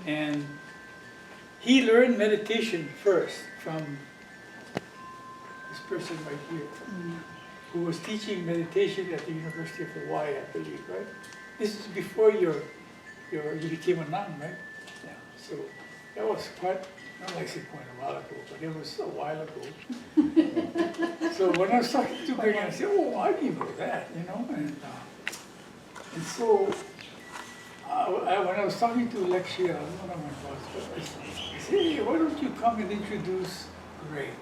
And he learned meditation first from this person right here, who was teaching meditation at the University of Hawaii, I believe, right? This is before you became a nun, right? Yeah. So that was quite, not like quite a while ago, but it was a while ago. So when I was talking to Greg, I said, "Oh, I didn't know that," you know, and so when I was talking to Alexia, one of my bosses, I said, "Hey, why don't you come and introduce Greg?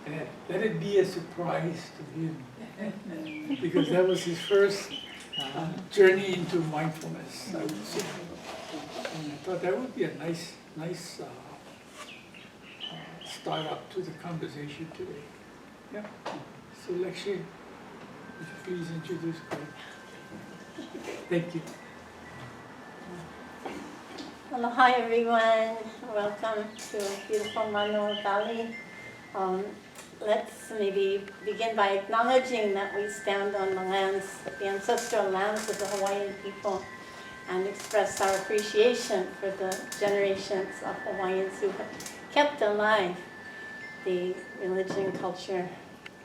And let it be a surprise to him," because that was his first journey into mindfulness, I would say. And I thought that would be a nice start up to the conversation today. Yeah. So Alexia, would you please introduce Greg? Thank you. Aloha everyone, welcome to beautiful Mano Valley. Let's maybe begin by acknowledging that we stand on the ancestral lands of the Hawaiian people, and express our appreciation for the generations of Hawaiians who have kept alive the religion, culture,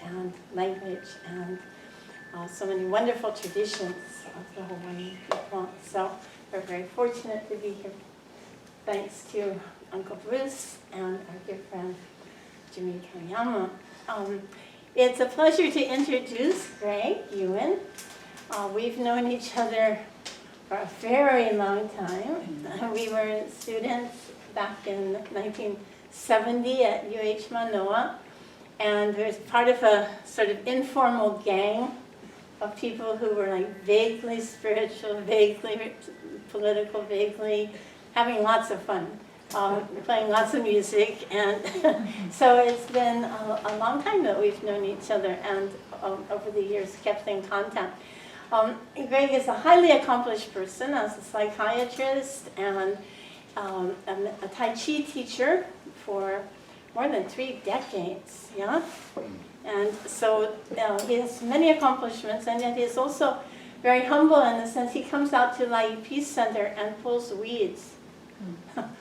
and language, and so many wonderful traditions of the Hawaiian people. So we're very fortunate to be here. Thanks to Uncle Bruce and our dear friend Jimmy Kayama. It's a pleasure to introduce Greg YUEN. We've known each other for a very long time. We were students back in 1970 at UH Manoa, and we were part of a sort of informal gang of people who were like vaguely spiritual, vaguely political, vaguely having lots of fun, playing lots of music, and so it's been a long time that we've known each other, and over the years kept in contact. Greg is a highly accomplished person as a psychiatrist and a Tai Chi teacher for more than 3 decades, yeah? And so he has many accomplishments, and yet he is also very humble in the sense he comes out to Lai Peace Center and pulls weeds.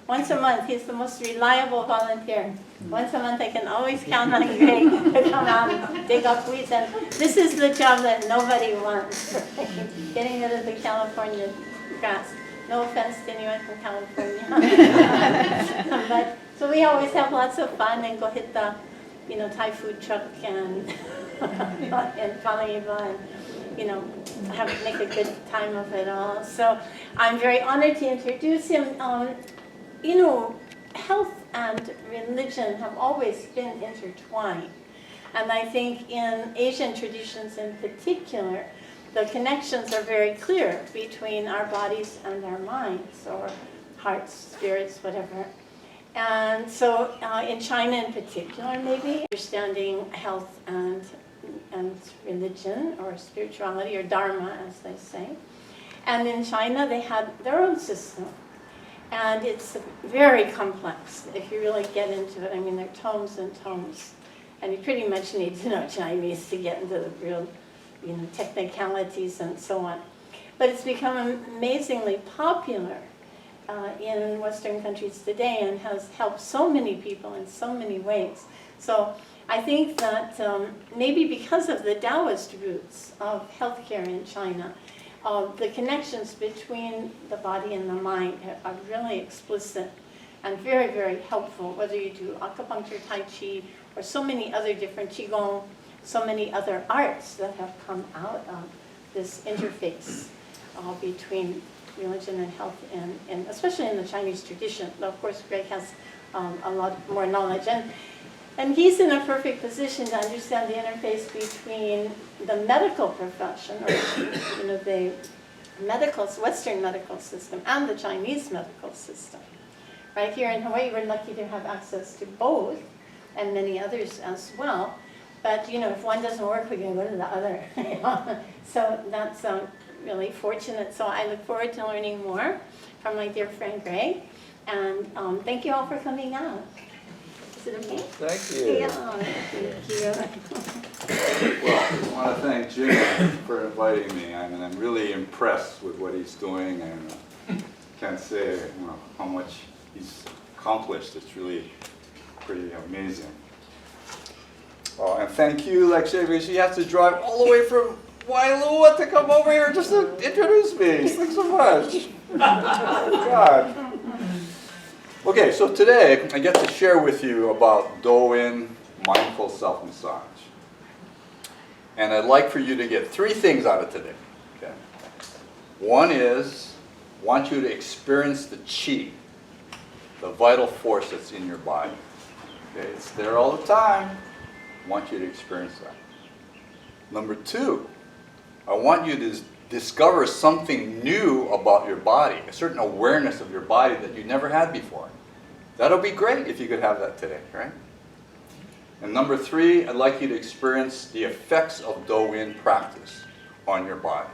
Once a month, he's the most reliable volunteer. Once a month, I can always count on Greg to come out and dig up weeds. And this is the job that nobody wants, right? Getting rid of the California grass. No offense to anyone from California. But, so we always have lots of fun and go hit the, Thai food truck and Kailua and, make a good time of it all. So I'm very honored to introduce him. Health and religion have always been intertwined. And I think in Asian traditions in particular, the connections are very clear between our bodies and our minds, or hearts, spirits, whatever. And so in China in particular, maybe, understanding health and religion, or spirituality, or dharma, as they say. And in China, they had their own system. And it's very complex if you really get into it. I mean, there are tomes and tomes. And you pretty much need to know Chinese to get into the real, technicalities and so on. But it's become amazingly popular in Western countries today, and has helped so many people in so many ways. So I think that maybe because of the Taoist roots of healthcare in China, the connections between the body and the mind are really explicit and very, very helpful, whether you do acupuncture, Tai Chi, or so many other different Qigong, so many other arts that have come out of this interface between religion and health, and especially in the Chinese tradition. But of course, Greg has a lot more knowledge. And he's in a perfect position to understand the interface between the medical profession, or the Western medical system, and the Chinese medical system. Right here in Hawaii, we're lucky to have access to both, and many others as well. But if one doesn't work, we can go to the other. So that's really fortunate. So I look forward to learning more from my dear friend Greg. And thank you all for coming out. Is it okay? Thank you. Yeah, thank you. Well, I want to thank Jim for inviting me. I'm really impressed with what he's doing, and can't say how much he's accomplished. It's really pretty amazing. And thank you, Lekshe, because you have to drive all the way from Kailua to come over here just to introduce me. Thanks so much. God. Okay, so today I get to share with you about YUEN mindful self-massage. And I'd like for you to get 3 things out of today. Okay? One is, I want you to experience the chi, the vital force that's in your body. Okay? It's there all the time. I want you to experience that. Number 2, I want you to discover something new about your body, a certain awareness of your body that you never had before. That'll be great if you could have that today, right? And number 3, I'd like you to experience the effects of YUEN practice on your body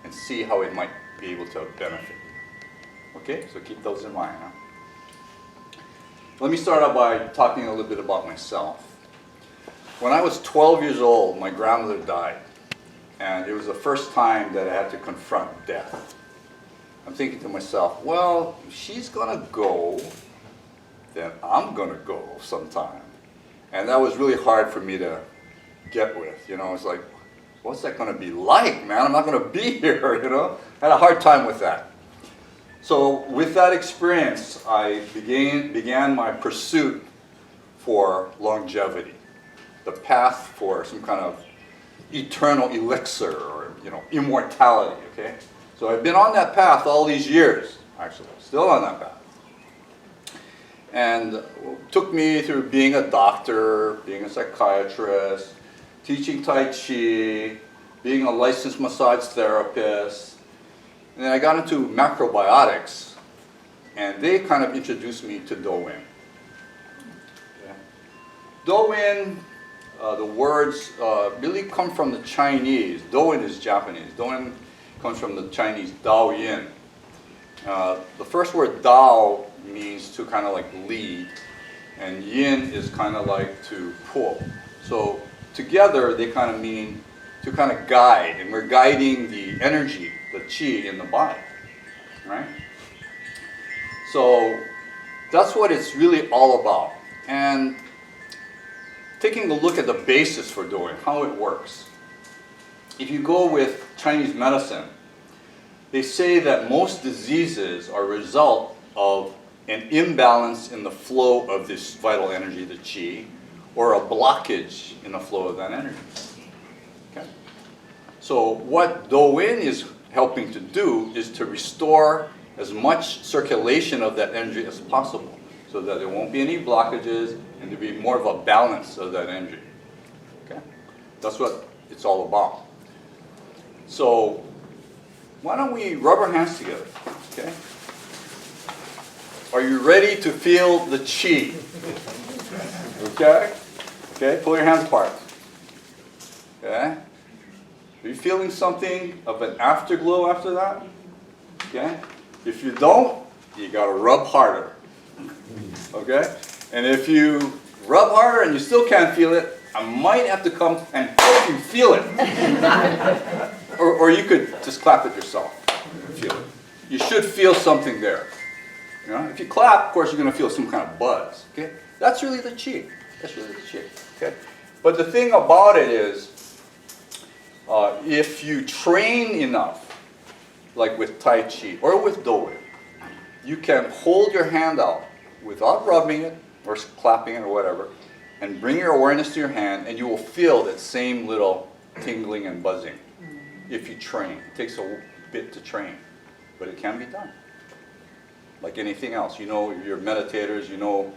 and see how it might be able to benefit you. Okay, so keep those in mind. Let me start out by talking a little bit about myself. When I was 12 years old, my grandmother died. And it was the first time that I had to confront death. I'm thinking to myself, well, if she's going to go, then I'm going to go sometime. And that was really hard for me to get with. You know, it's like, what's that going to be like, man? I'm not going to be here, you know? I had a hard time with that. So with that experience, I began my pursuit for longevity, the path for some kind of eternal elixir or, you know, immortality, okay? So I've been on that path all these years, actually, still on that path. And it took me through being a doctor, being a psychiatrist, teaching Tai Chi, being a licensed massage therapist. And then I got into macrobiotics, and they kind of introduced me to YUEN. Okay. YUEN, the words really come from the Chinese. YUEN is Japanese. YUEN comes from the Chinese Dao Yin. The first word Dao means to kind of like lead, and Yin is kind of like to pull. So together they kind of mean to kind of guide, and we're guiding the energy, the chi in the body, right? So that's what it's really all about. And taking a look at the basis for YUEN, how it works. If you go with Chinese medicine, they say that most diseases are a result of an imbalance in the flow of this vital energy, the qi, or a blockage in the flow of that energy. Okay? So what YUEN is helping to do is to restore as much circulation of that energy as possible, so that there won't be any blockages and there'll be more of a balance of that energy. Okay? That's what it's all about. So why don't we rub our hands together? Okay? Are you ready to feel the chi? Okay? Okay, pull your hands apart. Okay? Are you feeling something of an afterglow after that? Okay? If you don't, you gotta rub harder. Okay? And if you rub harder and you still can't feel it, I might have to come and help you feel it. Or you could just clap it yourself and feel it. You should feel something there. You know? If you clap, of course, you're going to feel some kind of buzz. Okay? That's really the chi. That's really the chi. Okay? But the thing about it is, if you train enough, like with Tai Chi or with YUEN, you can hold your hand out without rubbing it or clapping it or whatever, and bring your awareness to your hand, and you will feel that same little tingling and buzzing if you train. It takes a bit to train, but it can be done. Like anything else, you know, you're meditators, you know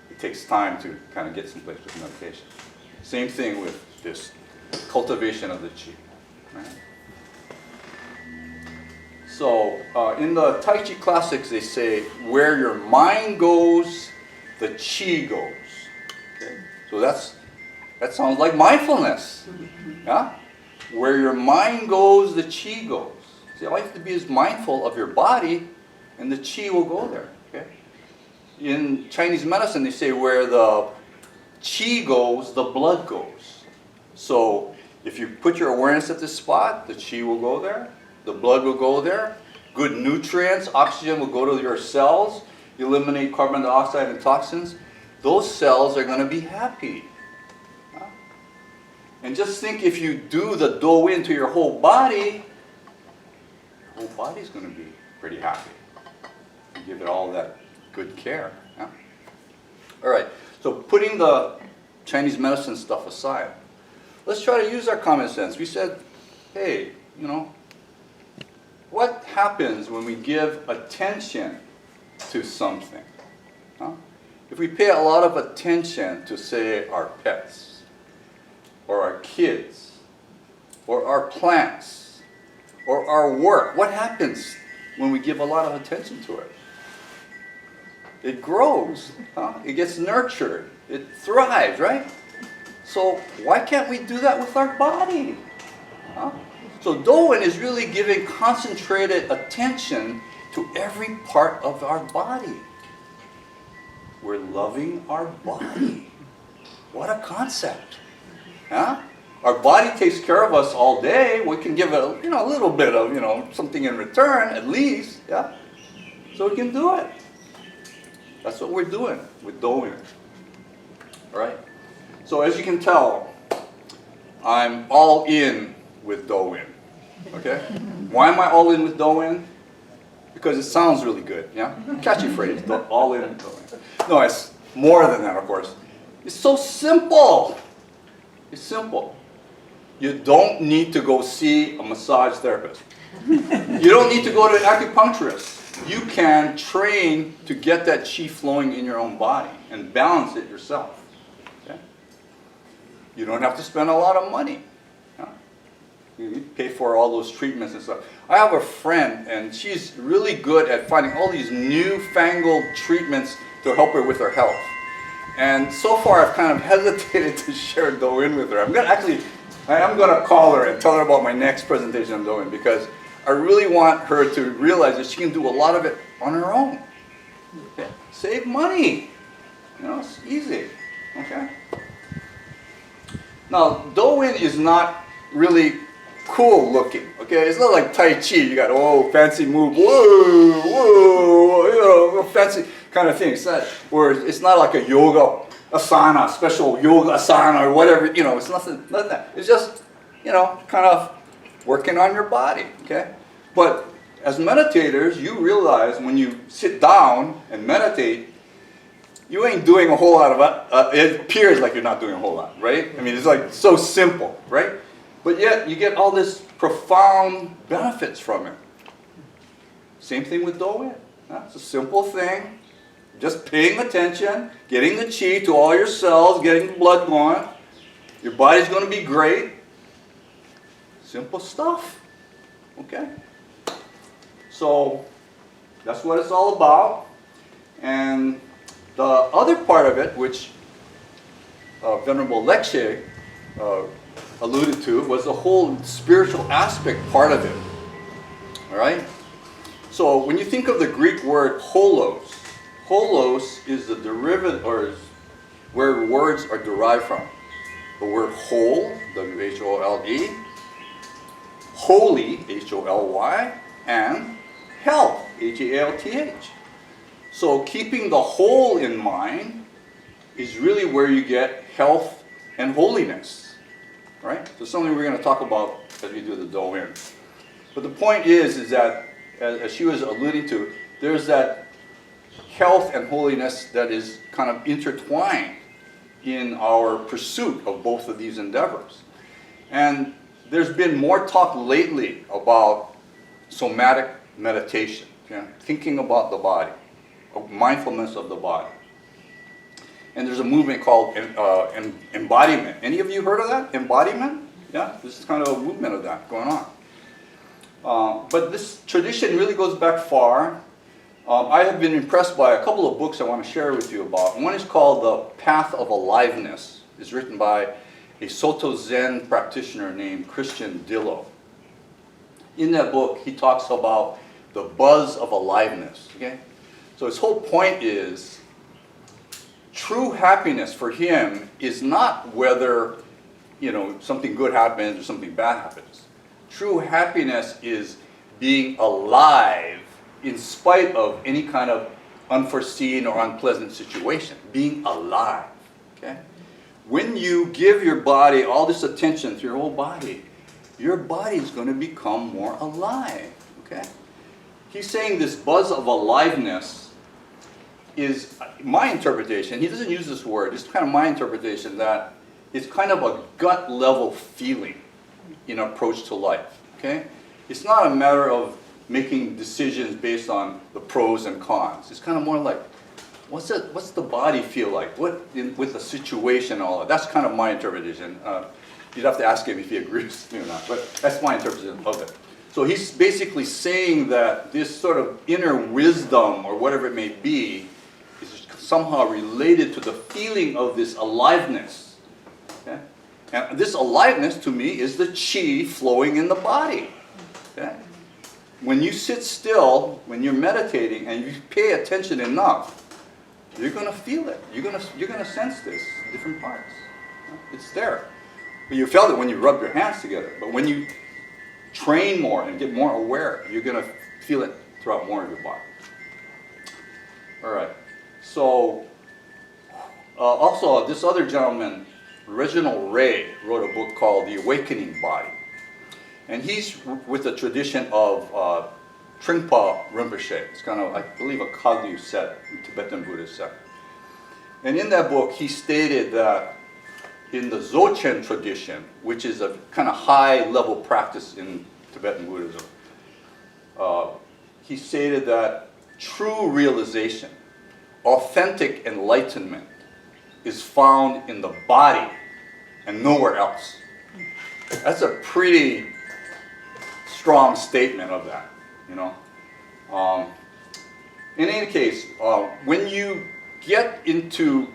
it takes time to kind of get someplace with meditation. Same thing with this cultivation of the chi. Right? So in the Tai Chi classics, they say, where your mind goes, the chi goes. Okay? So that sounds like mindfulness. Yeah? Where your mind goes, the chi goes. See, all you have to be is mindful of your body, and the chi will go there. Okay? In Chinese medicine, they say where the chi goes, the blood goes. So if you put your awareness at this spot, the chi will go there, the blood will go there, good nutrients, oxygen will go to your cells, eliminate carbon dioxide and toxins. Those cells are going to be happy. And just think, if you do the Do-In to your whole body, your whole body's going to be pretty happy. You give it all that good care. Yeah? All right, so putting the Chinese medicine stuff aside, let's try to use our common sense. We said, hey, you know, what happens when we give attention to something? Huh? If we pay a lot of attention to, say, our pets, or our kids, or our plants, or our work, what happens when we give a lot of attention to it? It grows, huh? It gets nurtured, it thrives, right? So why can't we do that with our body? Huh? So Do-In is really giving concentrated attention to every part of our body. We're loving our body. What a concept. Huh? Our body takes care of us all day. We can give it a, a little bit of something in return, at least. Yeah? So we can do it. That's what we're doing with Do-In. All right? So as you can tell, I'm all in with Do-In. Okay? Why am I all in with Do-In? Because it sounds really good. Yeah? Catchy phrase. All in with Do-In. No, it's more than that, of course. It's so simple. It's simple. You don't need to go see a massage therapist. You don't need to go to an acupuncturist. You can train to get that chi flowing in your own body and balance it yourself. Okay? You don't have to spend a lot of money. Yeah? You pay for all those treatments and stuff. I have a friend, and she's really good at finding all these newfangled treatments to help her with her health. And so far, I've kind of hesitated to share Do-In with her. I am going to call her and tell her about my next presentation on Do-In, because I really want her to realize that she can do a lot of it on her own. Okay? Save money. It's easy. Okay? Now, Do-In is not really cool looking. Okay? It's not like Tai Chi. You got, fancy move. Whoa, fancy kind of thing. It's not like a yoga asana, special yoga asana or whatever. It's nothing like that. It's just, kind of working on your body, okay? But as meditators, you realize when you sit down and meditate, you ain't doing a whole lot of it appears like you're not doing a whole lot, right? I mean, it's like so simple, right? But yet, you get all this profound benefits from it. Same thing with Do-In. It's a simple thing. Just paying attention, getting the chi to all your cells, getting the blood going. Your body's going to be great. Simple stuff. Okay? So, that's what it's all about. And the other part of it, which Venerable Lecce alluded to, was the whole spiritual aspect part of it. All right? So, when you think of the Greek word holos, holos is the derivative, or is where words are derived from. The word whole, W-H-O-L-E, holy, H-O-L-Y, and health, H-A-L-T-H. So keeping the whole in mind is really where you get health and holiness. Right? So something we're going to talk about as we do the Do-In. But the point is that, as she was alluding to, there's that health and holiness that is kind of intertwined in our pursuit of both of these endeavors. And there's been more talk lately about somatic meditation, thinking about the body, mindfulness of the body. And there's a movement called embodiment. Any of you heard of that? Embodiment? Yeah, this is kind of a movement of that going on. But this tradition really goes back far. I have been impressed by a couple of books I want to share with you about. One is called The Path of Aliveness. It's written by a Soto Zen practitioner named Christian Dillo. In that book, he talks about the buzz of aliveness. Okay? So his whole point is, true happiness for him is not whether something good happens or something bad happens. True happiness is being alive in spite of any kind of unforeseen or unpleasant situation. Being alive, okay? When you give your body all this attention to your whole body, your body is going to become more alive, okay? He's saying this buzz of aliveness is my interpretation. He doesn't use this word. It's kind of my interpretation that it's kind of a gut level feeling in approach to life, okay? It's not a matter of making decisions based on the pros and cons. It's kind of more like, what's the body feel like? With the situation and all that? That's kind of my interpretation. You'd have to ask him if he agrees with me or not, but that's my interpretation of it. So he's basically saying that this sort of inner wisdom, or whatever it may be, is somehow related to the feeling of this aliveness. Okay? And this aliveness, to me, is the chi flowing in the body. Okay? When you sit still, when you're meditating, and you pay attention enough, you're going to feel it. You're going to sense this in different parts. It's there. But you felt it when you rub your hands together. But when you train more and get more aware, you're going to feel it throughout more of your body. All right. So, also, this other gentleman, Reginald Ray, wrote a book called The Awakening Body. And he's with the tradition of Trungpa Rinpoche. It's kind of, I believe, a Kailua sect, Tibetan Buddhist sect. And in that book, he stated that in the Dzogchen tradition, which is a kind of high-level practice in Tibetan Buddhism, he stated that true realization, authentic enlightenment, is found in the body and nowhere else. That's a pretty strong statement of that, you know. In any case, when you get into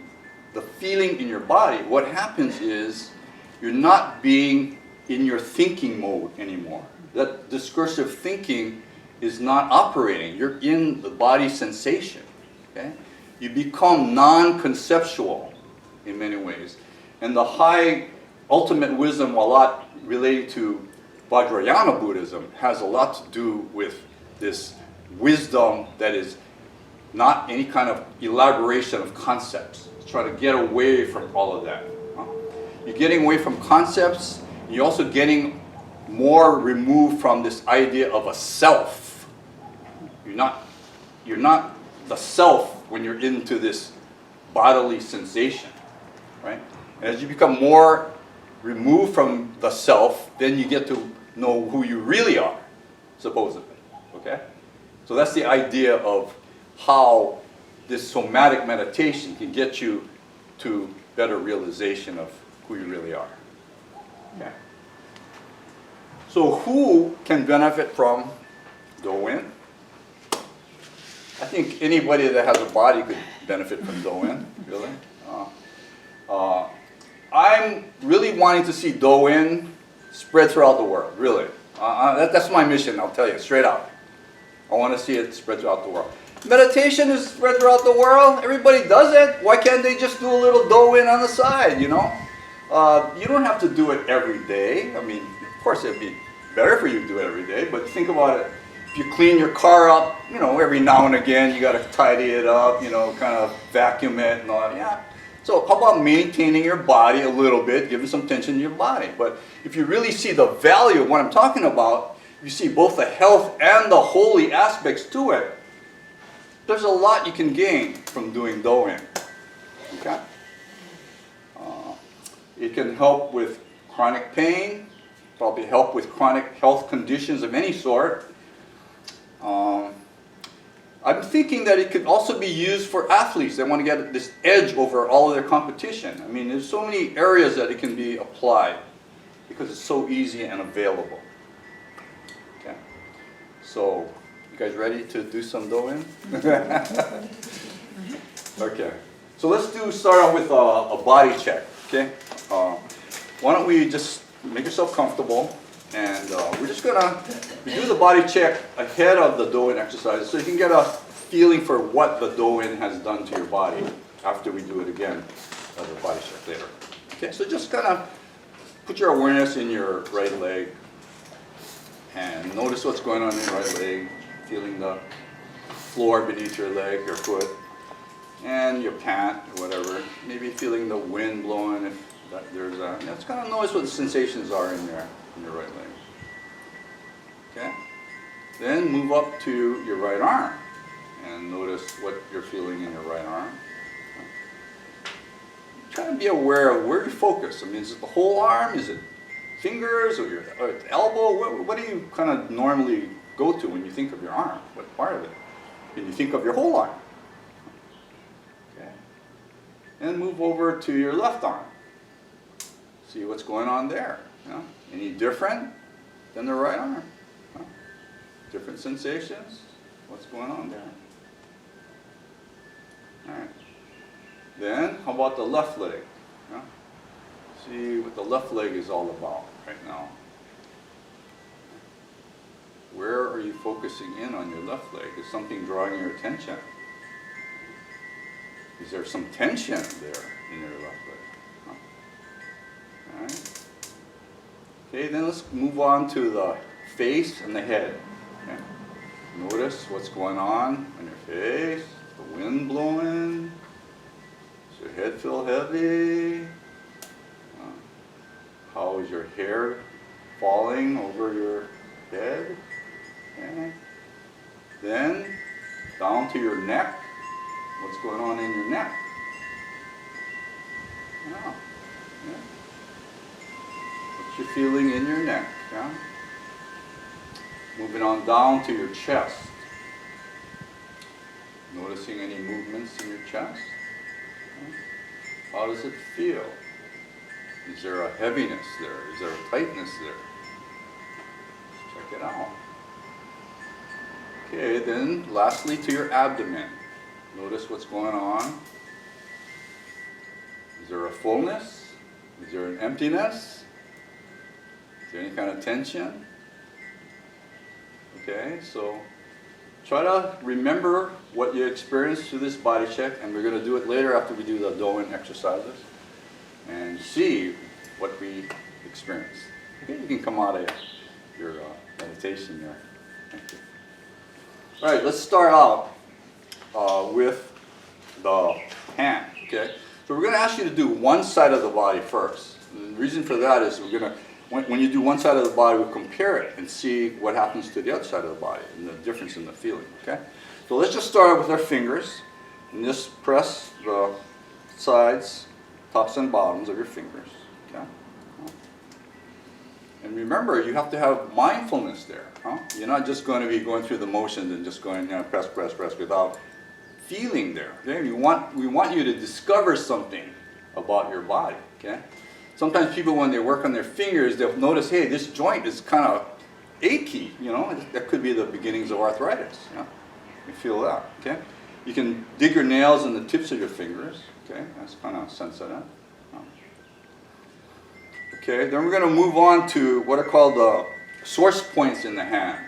the feeling in your body, what happens is you're not being in your thinking mode anymore. That discursive thinking is not operating. You're in the body sensation. Okay? You become non-conceptual in many ways. And the high ultimate wisdom, a lot related to Vajrayana Buddhism, has a lot to do with this wisdom that is not any kind of elaboration of concepts. Try to get away from all of that. You're getting away from concepts. You're also getting more removed from this idea of a self. You're not the self when you're into this bodily sensation, right? And as you become more removed from the self, then you get to know who you really are, supposedly. Okay? So that's the idea of how this somatic meditation can get you to better realization of who you really are. Okay. So who can benefit from YUEN? I think anybody that has a body could benefit from YUEN, really. I'm really wanting to see YUEN spread throughout the world, really. That's my mission, I'll tell you, straight out. I want to see it spread throughout the world. Meditation is spread throughout the world. Everybody does it. Why can't they just do a little YUEN on the side, you know? You don't have to do it every day. I mean, of course, it'd be better for you to do it every day, but think about it. If you clean your car up, you know, every now and again, you got to tidy it up, you know, kind of vacuum it and all that. Yeah. So how about maintaining your body a little bit, giving some attention to your body? But if you really see the value of what I'm talking about, you see both the health and the holy aspects to it, there's a lot you can gain from doing YUEN. Okay? It can help with chronic pain, probably help with chronic health conditions of any sort. I'm thinking that it could also be used for athletes that want to get this edge over all of their competition. I mean, there's so many areas that it can be applied because it's so easy and available. Okay. So, you guys ready to do some YUEN? Okay. So let's start off with a body check. Okay. Why don't we just make yourself comfortable, and we're just gonna do the body check ahead of the YUEN exercise, so you can get a feeling for what the YUEN has done to your body after we do it again as a body check later. Okay. So just kind of put your awareness in your right leg. And notice what's going on in your right leg, feeling the floor beneath your leg, your foot, and your pant or whatever. Maybe feeling the wind blowing if there's a, just kind of notice what the sensations are in there, in your right leg. Okay? Then move up to your right arm and notice what you're feeling in your right arm. Try to be aware of where you focus. I mean, is it the whole arm? Is it fingers or your elbow? What do you kind of normally go to when you think of your arm? What part of it? Can you think of your whole arm? Okay. And move over to your left arm. See what's going on there. You know? Any different than the right arm? Huh? Different sensations? What's going on there? All right. Then, how about the left leg? Huh? See what the left leg is all about right now. Where are you focusing in on your left leg? Is something drawing your attention? Is there some tension there in your left leg? Huh? All right. Okay, then let's move on to the face and the head. Okay. Notice what's going on your face, the wind blowing. Does your head feel heavy? How is your hair falling over your head? Okay. Then down to your neck. What's going on in your neck? Yeah. Yeah. What you feeling in your neck? Yeah. Moving on down to your chest. Noticing any movements in your chest? Okay. How does it feel? Is there a heaviness there? Is there a tightness there? Check it out. Okay, then lastly to your abdomen. Notice what's going on. Is there a fullness? Is there an emptiness? Is there any kind of tension? Okay, so try to remember what you experienced through this body check, and we're going to do it later after we do the YUEN exercises, and see what we experienced. Okay, you can come out of your meditation there. Thank you. All right, let's start out with the hand. Okay, so we're going to ask you to do one side of the body first. And the reason for that is we're going to, when you do one side of the body, we'll compare it and see what happens to the other side of the body and the difference in the feeling. Okay, so let's just start with our fingers and just press the sides, tops and bottoms of your fingers. Okay. And remember, you have to have mindfulness there. Huh? You're not just going to be going through the motions and just going, you know, press, press, press without feeling there. Okay? We want you to discover something about your body. Okay? Sometimes people, when they work on their fingers, they'll notice, hey, this joint is kind of achy. You know, that could be the beginnings of arthritis. You know? You feel that. Okay? You can dig your nails in the tips of your fingers. Okay? That's kind of sensitive. Okay, then we're going to move on to what are called the source points in the hand.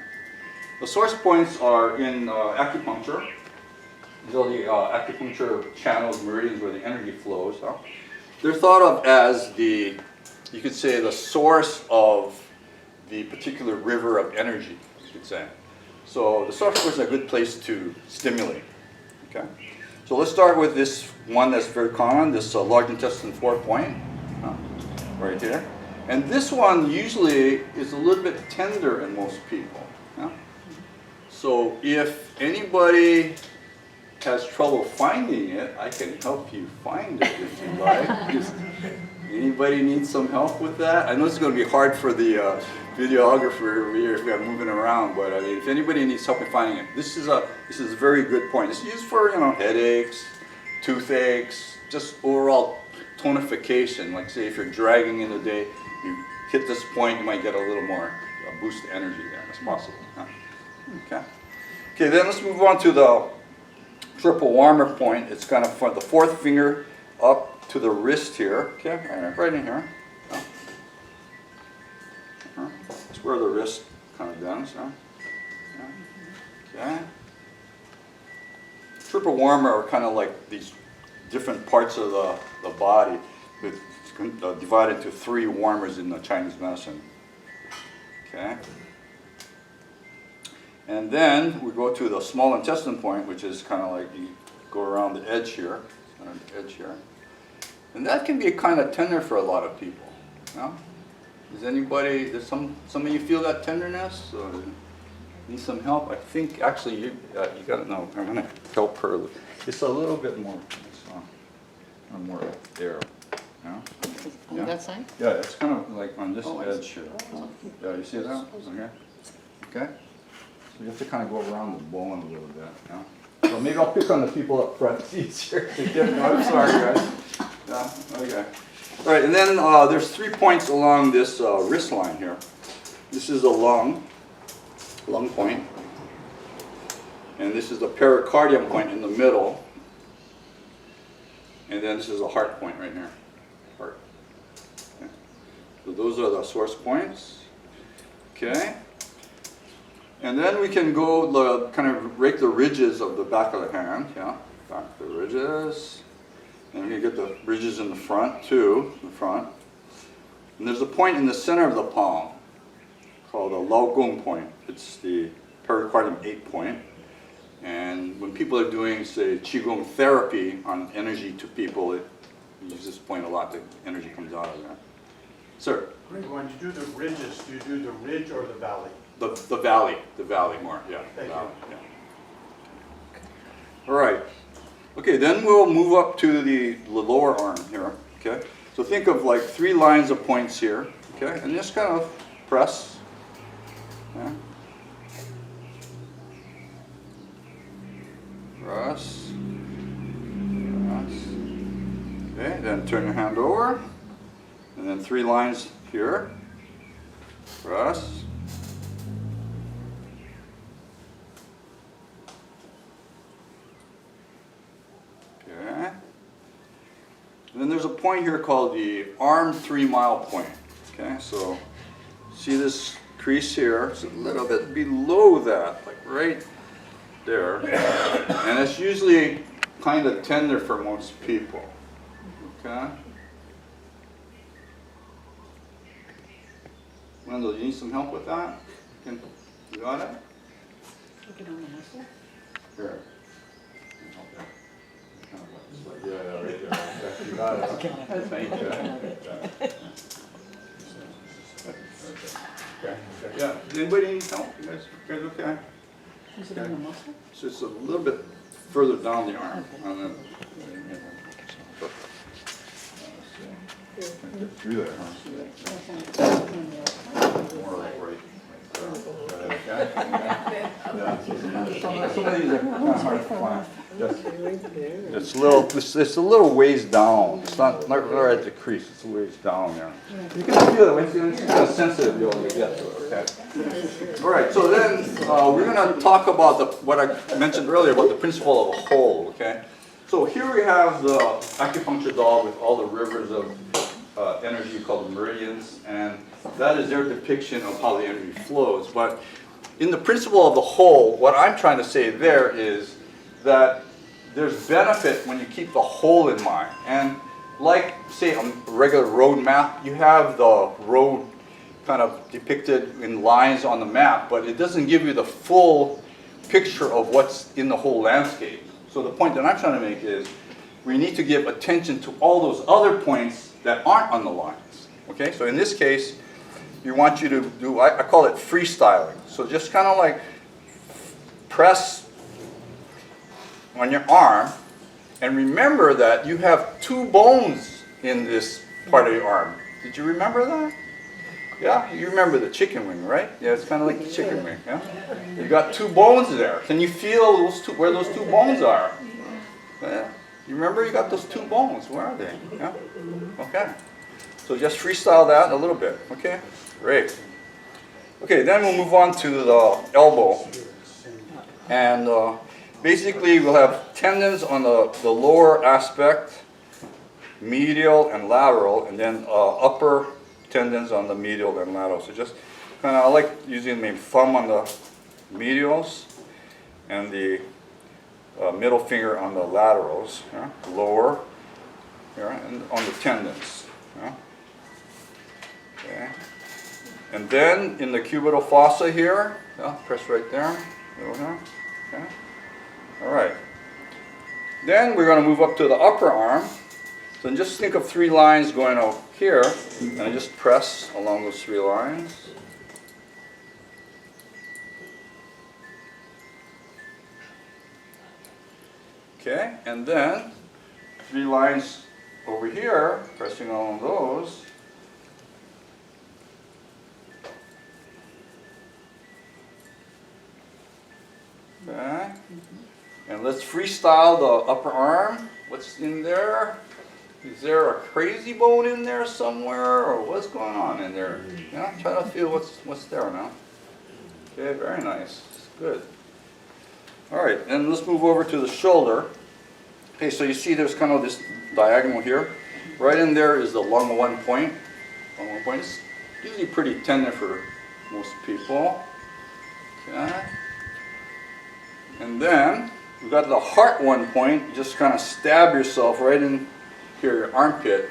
The source points are in acupuncture. These are the acupuncture channels, meridians where the energy flows. Huh? They're thought of as the, you could say, the source of the particular river of energy, you could say. So the source point is a good place to stimulate. Okay, so let's start with this one that's very common, this large intestine 4 point. Right here. And this one usually is a little bit tender in most people. Yeah? So if anybody has trouble finding it, I can help you find it if you like. Just, anybody need some help with that? I know it's going to be hard for the videographer over here if we are moving around, but I mean, if anybody needs help in finding it, this is a very good point. It's used for, you know, headaches, toothaches, just overall tonification. Like say if you're dragging in the day, you hit this point, you might get a little more boost of energy there. That's possible. Huh? Okay. Okay, then let's move on to the triple warmer point. It's kind of from the fourth finger up to the wrist here. Okay, right in here. That's where the wrist kind of bends. Huh? Okay. Triple warmer are kind of like these different parts of the body, with, divided into 3 warmers in the Chinese medicine. Okay. And then we go to the small intestine point, which is kind of like you go around the edge here, and that can be kind of tender for a lot of people. No? Does some of you feel that tenderness? Or need some help? I think actually you got to know. I'm going to help her. It's a little bit more. More there. Yeah? On that side? Yeah, it's kind of like on this edge here. Yeah, you see that? Okay. Okay. So you have to kind of go around the bone a little bit. Yeah? So maybe I'll pick on the people up front. It's easier to get. No, I'm sorry, guys. Yeah. Okay. All right, and then there's 3 points along this wrist line here. This is a lung point, and this is the pericardium point in the middle, and then this is a heart point right here. Heart. Okay. So those are the source points. Okay. And then we can go kind of rake the ridges of the back of the hand. Yeah, back the ridges. And we can get the ridges in the front too, And there's a point in the center of the palm called a Lao Gong point. It's the pericardium 8 point. And when people are doing, say, Qigong therapy on energy to people, it uses this point a lot. The energy comes out of there. Sir? When you do the ridges, do you do the ridge or the valley? The valley more, yeah. Thank valley, you. Yeah. All right. Okay, then we'll move up to the lower arm here, okay? So think of like 3 lines of points here, okay? And just kind of press. Okay? Press. Okay, then turn your hand over. And then 3 lines here. Press. Okay. And then there's a point here called the arm 3-mile point. Okay, so see this crease here? It's a little bit below that, like right there. And it's usually kind of tender for most people. Okay. Wendell, you need some help with that? You got it? Look it on the muscle. Here. Yeah, right there. You got it. That's right. Okay. Yeah. Does anybody need help? You guys okay? Is it on the muscle? So it's a little bit further down the arm. Get through there, huh? More like right. Some of these are kind of hard to find. It's a little ways down. It's not right at the crease. It's a ways down there. You can feel it. It's kind of sensitive. You'll get to it. Okay. All right. So then we're going to talk about what I mentioned earlier about the principle of a whole. Okay. So here we have the acupuncture doll with all the rivers of energy called the meridians, and that is their depiction of how the energy flows. But in the principle of the whole, what I'm trying to say there is that there's benefit when you keep the whole in mind. And like, say, a regular road map, you have the road kind of depicted in lines on the map, but it doesn't give you the full picture of what's in the whole landscape. So the point that I'm trying to make is we need to give attention to all those other points that aren't on the lines. Okay, so in this case, you want you to do, I call it freestyling. So just kind of like press on your arm, and remember that you have 2 bones in this part of your arm. Did you remember that? Yeah, you remember the chicken wing, right? Yeah, it's kind of like the chicken wing. Yeah, you got 2 bones there. Can you feel where those 2 bones are? Yeah. You remember you got those 2 bones. Where are they? Yeah. Okay. So just freestyle that a little bit. Okay. Great. Okay, then we'll move on to the elbow, and basically we'll have tendons on the lower aspect, medial and lateral, and then upper tendons on the medial and lateral. So just kind of, I like using my thumb on the medials and the middle finger on the laterals, yeah, lower, yeah, and on the tendons. Yeah. Okay. And then in the cubital fossa here, press right there. Okay. All right. Then we're going to move up to the upper arm. So just think of 3 lines going out here, and I just press along those 3 lines. Okay, and then 3 lines over here, pressing along those. Okay. And let's freestyle the upper arm. What's in there? Is there a crazy bone in there somewhere, or what's going on in there? Yeah, try to feel what's there now. Okay, very nice. Good. All right, and let's move over to the shoulder. Okay, so you see there's kind of this diagonal here. Right in there is the lung 1 point. Lung 1 point is usually pretty tender for most people. Okay. And then we've got the heart 1 point. You just kind of stab yourself right in here, your armpit.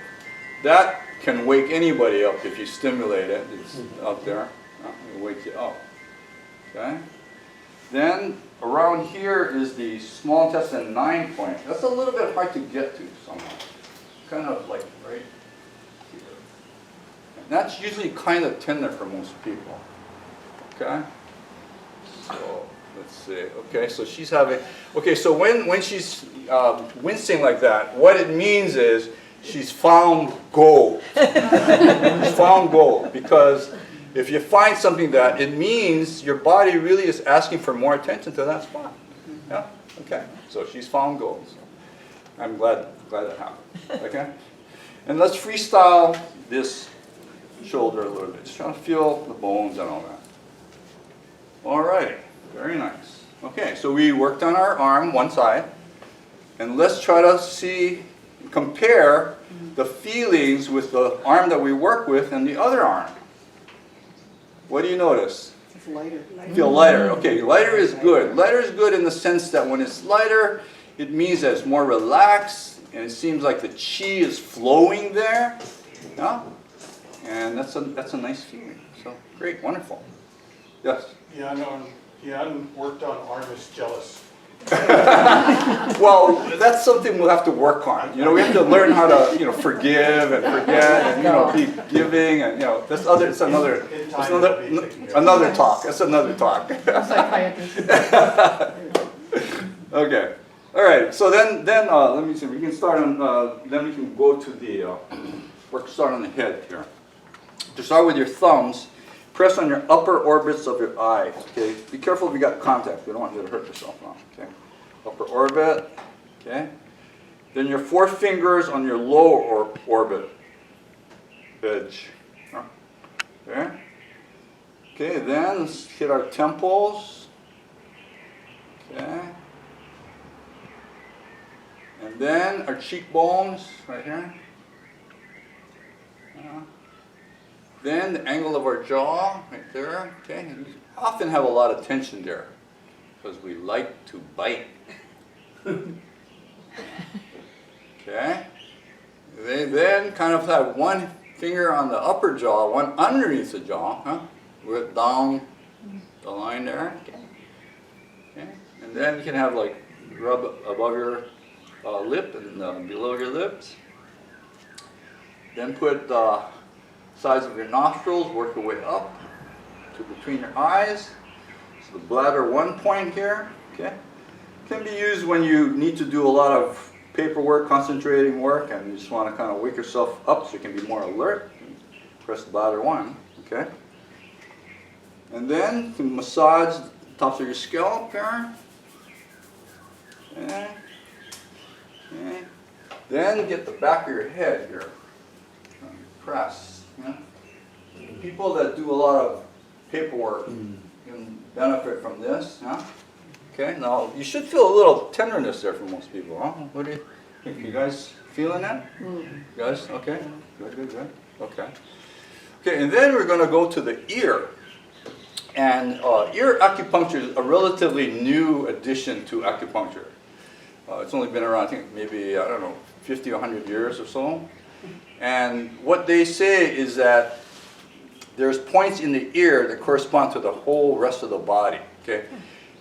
That can wake anybody up if you stimulate it. It's up there. It'll wake you up. Okay. Then around here is the small intestine 9 point. That's a little bit hard to get to somehow. Kind of like right here. And that's usually kind of tender for most people. Okay. So let's see. Okay, so she's having. Okay, so when she's wincing like that, what it means is she's found gold. She's found gold, because if you find something that, it means your body really is asking for more attention to that spot. Yeah. Okay. So she's found gold. So I'm glad that happened. Okay. And let's freestyle this shoulder a little bit. Just trying to feel the bones and all that. All right. Very nice. Okay, so we worked on our arm, one side, and let's try to compare the feelings with the arm that we work with and the other arm. What do you notice? It's lighter. Feel lighter. Okay, lighter is good. Lighter is good in the sense that when it's lighter, it means that it's more relaxed, and it seems like the chi is flowing there. Yeah? And that's a nice feeling. So great, wonderful. Yes? Yeah, no, he hadn't worked on arm is jealous. Well, that's something we'll have to work on. You know, we have to learn how to, forgive and forget, and be giving, and that's another talk. That's another talk. Psychiatrist. Okay. All right. So then let me see. We can start on. Then we can go to the. Start on the head here. To start with your thumbs. Press on your upper orbits of your eyes, okay? Be careful if you got contact. We don't want you to hurt yourself now, okay? Upper orbit, okay? Then your 4 fingers on your lower orbit edge, okay? Okay, then let's hit our temples, okay? And then our cheekbones, right here. Then the angle of our jaw, right there, okay? And we often have a lot of tension there because we like to bite. Okay? They then kind of have 1 finger on the upper jaw, 1 underneath the jaw, with down the line there. Okay? And then you can have like rub above your lip and below your lips. Then put sides of your nostrils, work your way up to between your eyes. So the bladder 1 point here, okay? Can be used when you need to do a lot of paperwork, concentrating work, and you just want to kind of wake yourself up so you can be more alert. Press the bladder 1, okay? And then you can massage the tops of your scalp here. Okay. Okay. Then get the back of your head here. Press. Yeah. People that do a lot of paperwork can benefit from this. Yeah. Okay. Now you should feel a little tenderness there for most people. Huh? What do you think? You guys feeling that? You guys? Okay. Good. Okay. Okay. And then we're going to go to the ear. And ear acupuncture is a relatively new addition to acupuncture. It's only been around, I think, maybe, 50 or 100 years or so. And what they say is that there's points in the ear that correspond to the whole rest of the body, okay?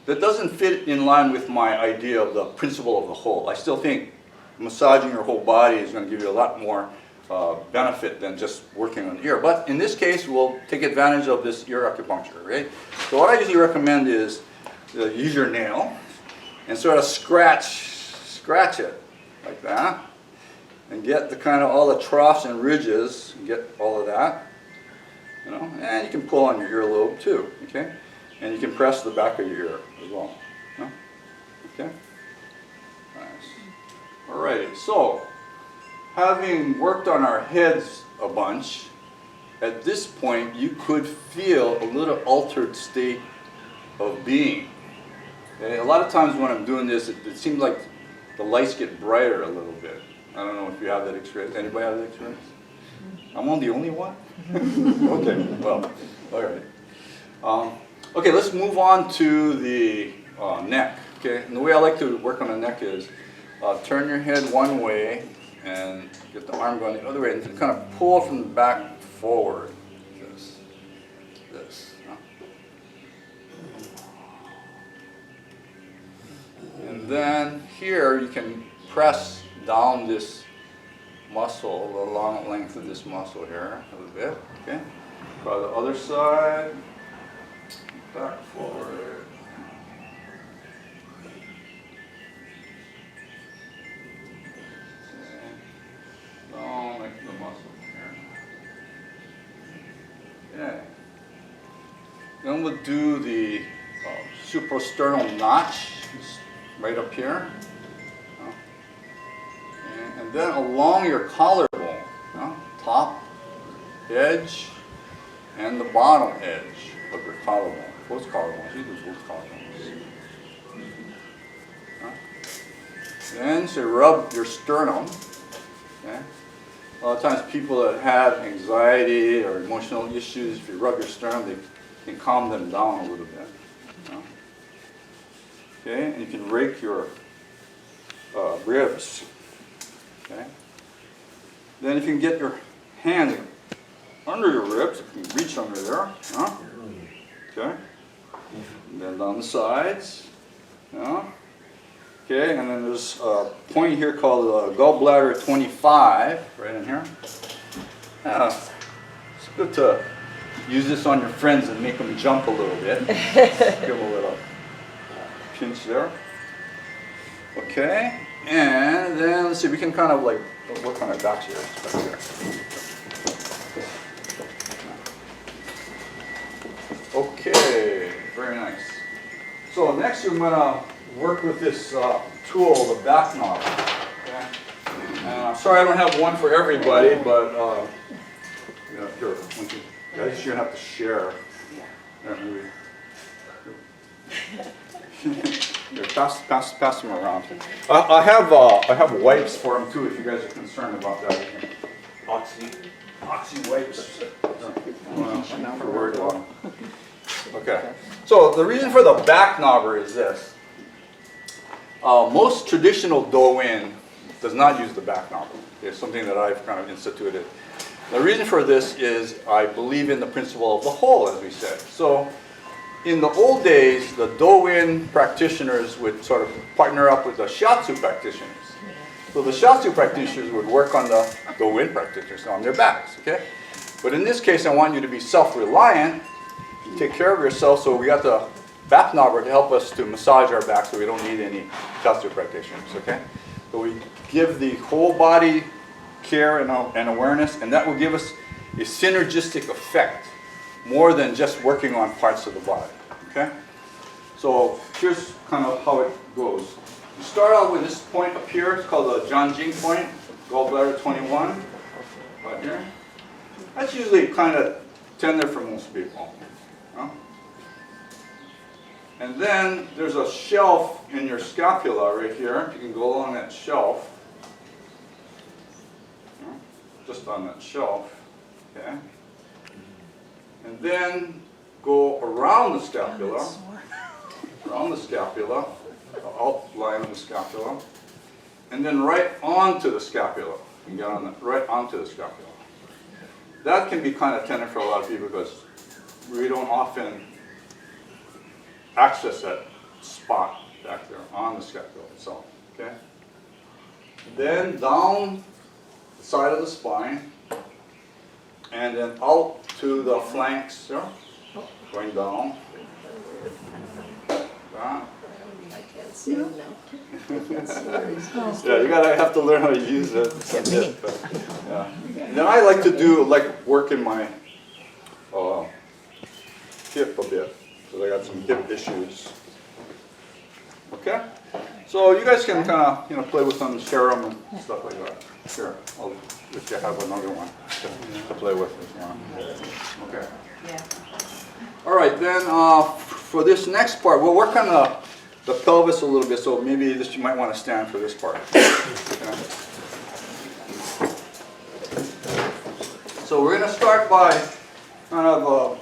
That doesn't fit in line with my idea of the principle of the whole. I still think massaging your whole body is going to give you a lot more benefit than just working on the ear. But in this case, we'll take advantage of this ear acupuncture, right? So what I usually recommend is use your nail and sort of scratch it like that, and get the kind of all the troughs and ridges, and get all of that, you know. And you can pull on your earlobe too, okay? And you can press the back of your ear as well, you know? Okay. Nice. Alrighty. So, having worked on our heads a bunch, at this point you could feel a little altered state of being. Okay? A lot of times when I'm doing this, it seems like the lights get brighter a little bit. I don't know if you have that experience. Anybody have that experience? I'm the only one? Okay, well, all right. Okay, let's move on to the neck. Okay, and the way I like to work on the neck is turn your head one way and get the arm going the other way, and kind of pull from the back forward. This. And then here you can press down this muscle, the long length of this muscle here a little bit. Okay. Try the other side. Back forward. Okay. Long length of the muscle here. Okay. Then we'll do the suprasternal notch. Right up here, and then along your collarbone, top edge and the bottom edge of your collarbone, both collarbones, you do both collarbones. Then so rub your sternum. Okay? A lot of times people that have anxiety or emotional issues, if you rub your sternum, they can calm them down a little bit. Okay, and you can rake your ribs. Okay. Then if you can get your hand under your ribs, if you can reach under there. Okay. And then down the sides. Okay, and then there's a point here called gallbladder 25, right in here. It's good to use this on your friends and make them jump a little bit. Give them a little pinch there. Okay, and then let's see, we can kind of like work on our backs here. Back here. Okay, very nice. So next I'm going to work with this tool, the back knob. Okay. Sorry I don't have one for everybody, but yeah, here, guys, you're going to have to share. Here, pass them around. I have wipes for them too if you guys are concerned about that. Oxy wipes. I'm not worried about them. Okay. So the reason for the back knobber is this. Most traditional YUEN does not use the back knobber. It's something that I've kind of instituted. The reason for this is I believe in the principle of the whole, as we said. So in the old days, the YUEN practitioners would sort of partner up with the shiatsu practitioners. So the shiatsu practitioners would work on the YUEN practitioners on their backs, okay? But in this case, I want you to be self-reliant, take care of yourself, so we got the back knobber to help us to massage our back so we don't need any shiatsu practitioners, okay? So we give the whole body care and awareness, and that will give us a synergistic effect more than just working on parts of the body, okay? So here's kind of how it goes. You start out with this point up here, it's called the Janjing point, gallbladder 21, right here. That's usually kind of tender for most people. And then there's a shelf in your scapula right here. You can go along that shelf, just on that shelf, okay? And then go around the scapula, the outline of the scapula, and then right onto the scapula. You can get on that, right onto the scapula. that can be kind of tender for a lot of people because we don't often access that spot back there on the scapula itself, okay? Then down the side of the spine, and then out to the flanks, yeah? Going down. Down. Yeah, have to learn how to use it. Yeah. And then I like to do work in my hip a bit because I got some hip issues. Okay, so you guys can kind of play with them, share them, and stuff like that. Sure, I'll if you have another one to play with as well. Okay. Yeah. All right, then for this next part, we'll work on the pelvis a little bit, so maybe you might want to stand for this part. Okay. So we're going to start by kind of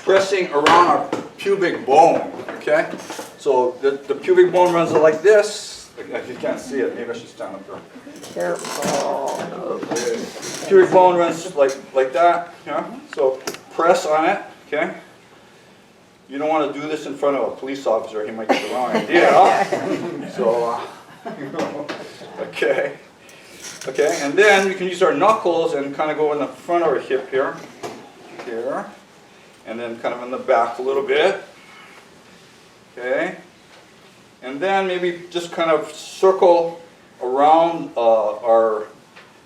pressing around our pubic bone, okay? So the pubic bone runs like this. If you can't see it, maybe I should stand up there. Careful. Okay. Pubic bone runs like that, yeah? So press on it, okay? You don't want to do this in front of a police officer, he might get the wrong idea. So, okay. Okay, and then we can use our knuckles and kind of go in the front of our hip here. Here. And then kind of in the back a little bit. Okay. And then maybe just kind of circle around our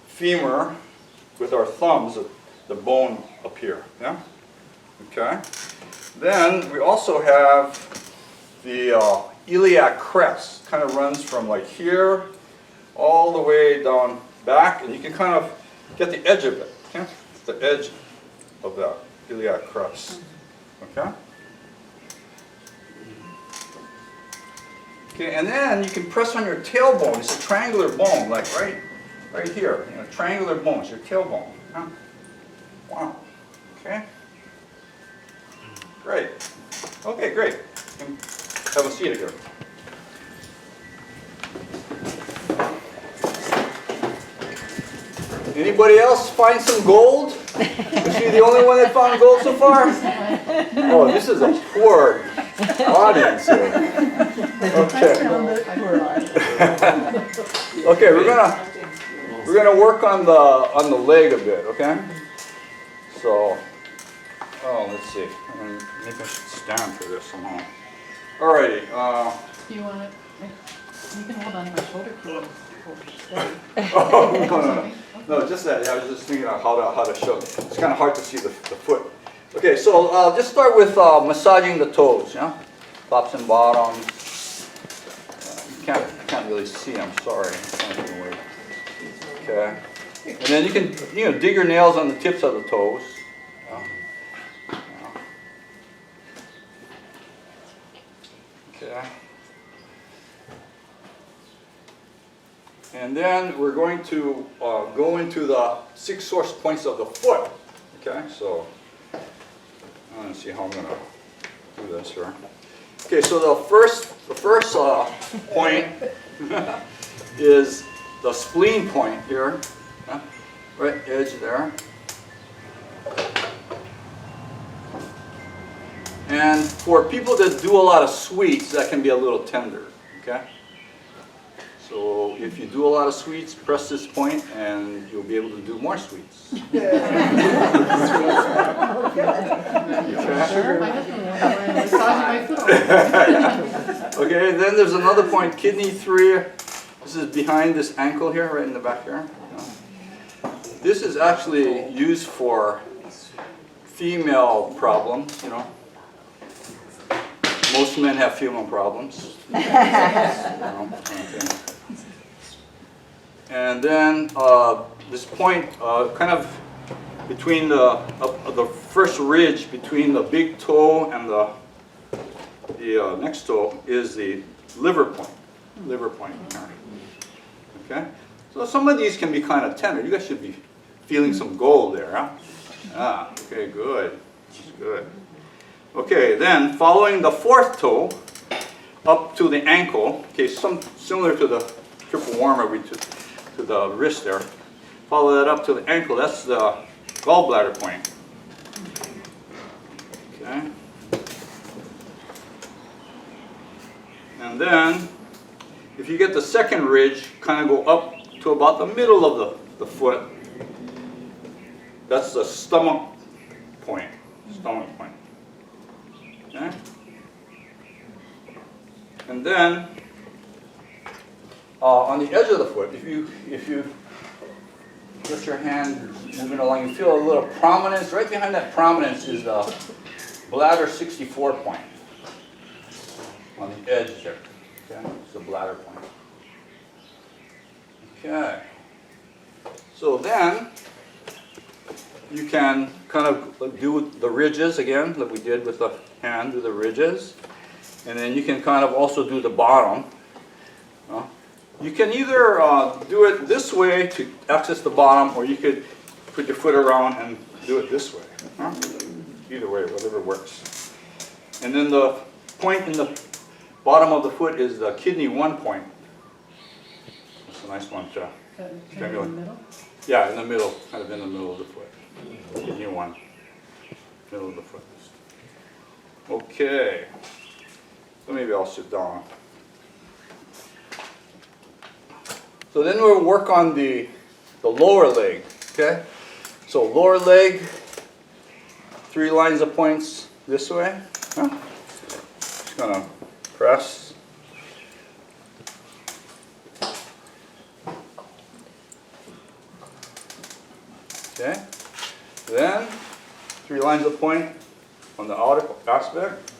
femur with our thumbs, the bone up here. Yeah? Okay. Then we also have the iliac crest. Kind of runs from like here all the way down back, and you can kind of get the edge of it. Okay? The edge of that iliac crest. Okay? Okay, and then you can press on your tailbone. It's a triangular bone, like right here. Triangular bone. It's your tailbone. Huh? Wow. Okay. Great. Okay, great. You can have a seat here. Anybody else find some gold? Was she the only one that found gold so far? Oh, this is a poor audience here. Okay. Okay, we're gonna work on the leg a bit, okay? So, let's see. Maybe I should stand for this somehow. Alrighty. Do you want to? You can hold on to my shoulder pillows. Oh, no, just that. Yeah, I was just thinking of how to show. It's kind of hard to see the foot. Okay, so just start with massaging the toes. Yeah, tops and bottoms. You can't really see. I'm sorry. Okay, and then you can dig your nails on the tips of the toes. Okay. And then we're going to go into the 6 source points of the foot. Okay, so I'm going to see how I'm going to do this here. Okay, so the first point is the spleen point here, right edge there. And for people that do a lot of sweets, that can be a little tender. Okay. So if you do a lot of sweets, press this point and you'll be able to do more sweets. My husband was massaging my foot. Okay, then there's another point, kidney 3. This is behind this ankle here, right in the back here. This is actually used for female problems, Most men have female problems. Okay. And then this point, kind of between the first ridge between the big toe and the next toe is the liver point. Liver point here. Okay. So some of these can be kind of tender. You guys should be feeling some gold there, huh? Ah, okay, good. Good. Okay, then following the 4th toe up to the ankle, okay, similar to the triple warmer we took to the wrist there. Follow that up to the ankle. That's the gallbladder point. Okay. And then, if you get the second ridge, kind of go up to about the middle of the foot. That's the stomach point. Stomach point. Okay. And then, on the edge of the foot, if you get your hand moving along, you feel a little prominence. Right behind that prominence is the bladder 64 point. On the edge there. Okay, it's the bladder point. Okay. So then, you can kind of do the ridges again, like we did with the hand, do the ridges. And then you can kind of also do the bottom. You can either do it this way to access the bottom, or you could put your foot around and do it this way. Either way, whatever works. And then the point in the bottom of the foot is the kidney 1 point. That's a nice one, Kind of in the middle? Yeah, in the middle, kind of in the middle of the foot. Kidney 1, middle of the foot. Okay. So maybe I'll sit down. So then we'll work on the lower leg, okay? So lower leg, 3 lines of points this way. Just gonna press. Okay. Then 3 lines of point on the outer aspect.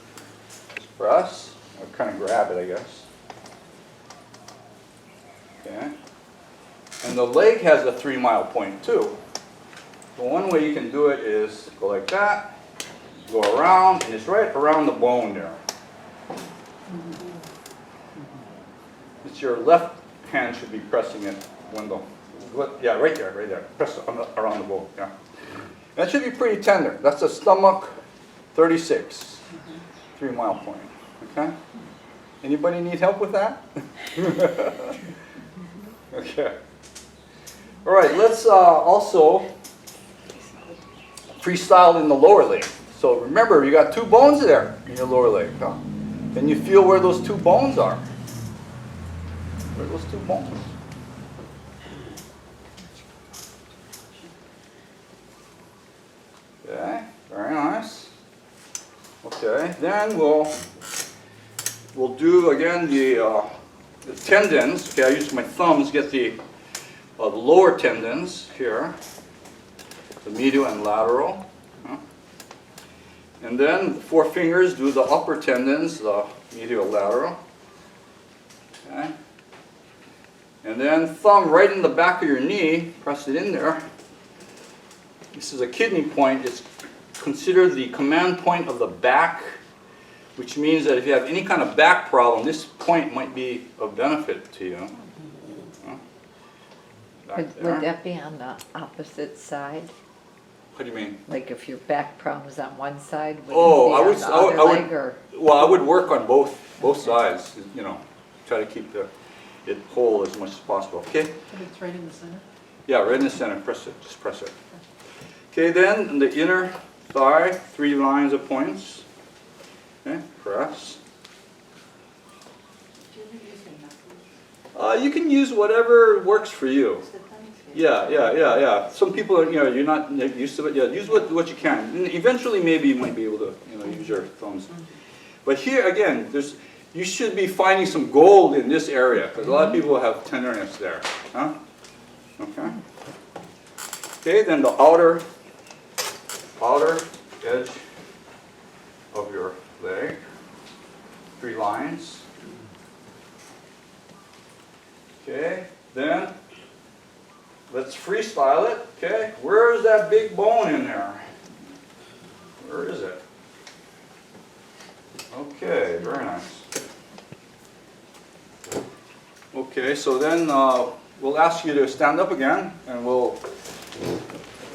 Just press. I'll kind of grab it, I guess. Okay. And the leg has a 3-mile point too. So one way you can do it is go like that, go around, and it's right around the bone there. It's your left hand should be pressing it when the, yeah, right there, right there. Press it around the bone, yeah. That should be pretty tender. That's a stomach 36, 3-mile point, okay? Anybody need help with that? Okay. All right, let's also freestyle in the lower leg. So remember, you got 2 bones there in your lower leg. Huh? Can you feel where those 2 bones are? Where are those 2 bones? Okay, very nice. Okay, then we'll do again the tendons. Okay, I use my thumbs to get the lower tendons here, the medial and lateral. And then 4 fingers do the upper tendons, the medial lateral. Okay. And then thumb right in the back of your knee, press it in there. This is a kidney point. It's considered the command point of the back, which means that if you have any kind of back problem, this point might be of benefit to you. Would that be on the opposite side? What do you mean? Like if your back problem's on one side, would Oh, it I be would, on the other leg, would, or? well, I would work on both sides. You know, try to keep it whole as much as possible. Okay. But it's right in the center? Yeah, right in the center. Press it. Just press it. Okay. Then in the inner thigh, 3 lines of points. Okay. Press. You can use whatever works for you. Yeah. Some people are, you're not used to it. Yeah, use what you can. And eventually, maybe you might be able to, use your thumbs. But here again, you should be finding some gold in this area because a lot of people have tenderness there. Huh? Okay. Okay. Then the outer edge of your leg, 3 lines. Okay, then let's freestyle it. Okay, where is that big bone in there? Where is it? Okay, very nice. Okay, so then we'll ask you to stand up again, and we'll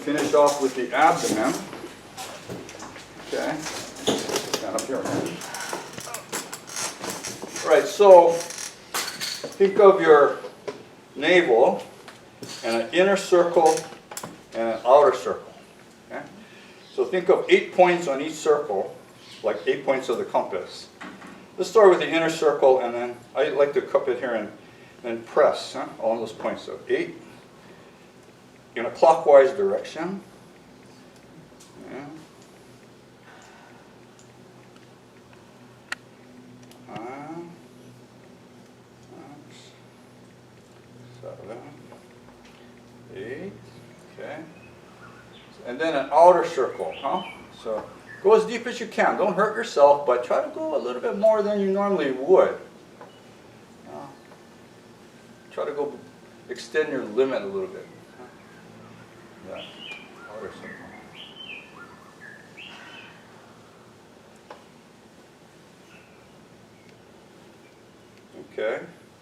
finish off with the abdomen. Okay, stand up here again. All right, so think of your navel and an inner circle and an outer circle. So think of 8 points on each circle, like 8 points of the compass. Let's start with the inner circle, and then I like to cup it here and press all those points. So 8 in a clockwise direction. Yeah. 7, 8, okay. And then an outer circle, So go as deep as you can. Don't hurt yourself, but try to go a little bit more than you normally would. Try to go extend your limit a little bit. Yeah, outer circle. Okay,